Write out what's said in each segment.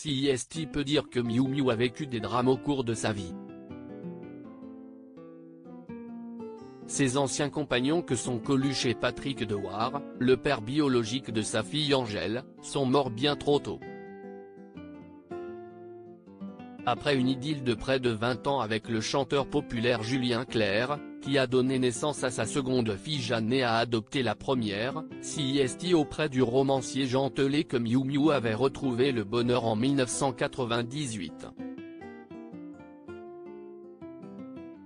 CIST peut dire que Miu Miu a vécu des drames au cours de sa vie. Ses anciens compagnons que sont Coluche et Patrick Dewar, le père biologique de sa fille Angèle, sont morts bien trop tôt. Après une idylle de près de 20 ans avec le chanteur populaire Julien Clerc, qui a donné naissance à sa seconde fille Jeanne et a adopté la première, CIST auprès du romancier Jean Telet que Miu Miu avait retrouvé le bonheur en 1998.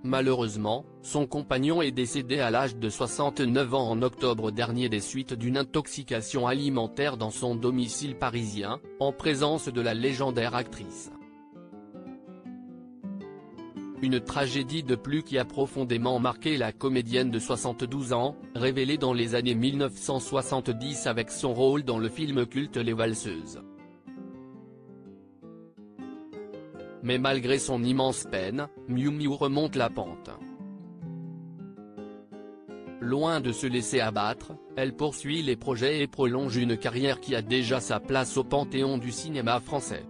Malheureusement, son compagnon est décédé à l'âge de 69 ans en octobre dernier des suites d'une intoxication alimentaire dans son domicile parisien, en présence de la légendaire actrice. Une tragédie de plus qui a profondément marqué la comédienne de 72 ans, révélée dans les années 1970 avec son rôle dans le film culte Les Valseuses. Mais malgré son immense peine, Miu Miu remonte la pente. Loin de se laisser abattre, elle poursuit les projets et prolonge une carrière qui a déjà sa place au panthéon du cinéma français.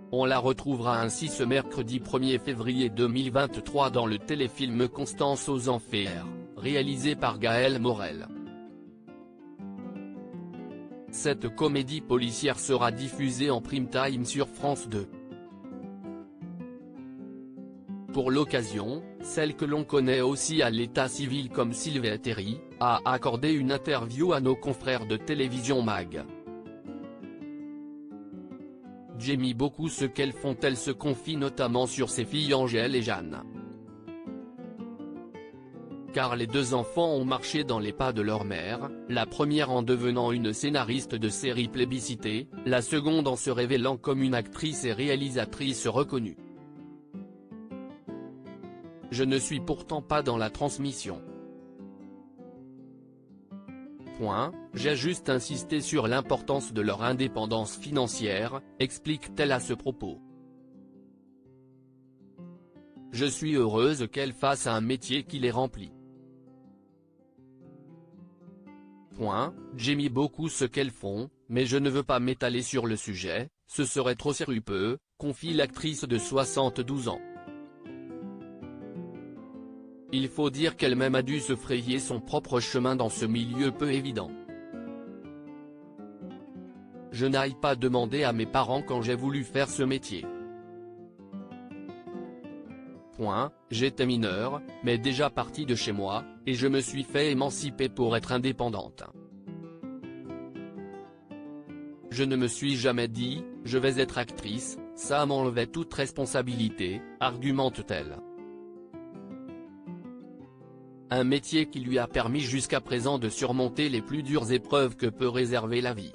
On la retrouvera ainsi ce mercredi 1er février 2023 dans le téléfilm Constance aux Enfers, réalisé par Gaël Morel. Cette comédie policière sera diffusée en prime time sur France 2. Pour l'occasion, celle que l'on connaît aussi à l'état civil comme Sylvie Terry, a accordé une interview à nos confrères de télévision MAG. J'aime beaucoup ce qu'elles font, elle se confie notamment sur ses filles Angèle et Jeanne. Car les deux enfants ont marché dans les pas de leur mère, la première en devenant une scénariste de séries plébiscitée, la seconde en se révélant comme une actrice et réalisatrice reconnue. Je ne suis pourtant pas dans la transmission. J'ai juste insisté sur l'importance de leur indépendance financière, explique-t-elle à ce propos. Je suis heureuse qu'elles fassent un métier qui les remplit. J'aime beaucoup ce qu'elles font, mais je ne veux pas m'étaler sur le sujet, ce serait trop sérupeux, confie l'actrice de 72 ans. Il faut dire qu'elle-même a dû se frayer son propre chemin dans ce milieu peu évident. Je n'aille pas demander à mes parents quand j'ai voulu faire ce métier. J'étais mineure, mais déjà partie de chez moi, et je me suis fait émanciper pour être indépendante. Je ne me suis jamais dit, je vais être actrice, ça m'enlevait toute responsabilité, argumente-t-elle. Un métier qui lui a permis jusqu'à présent de surmonter les plus dures épreuves que peut réserver la vie.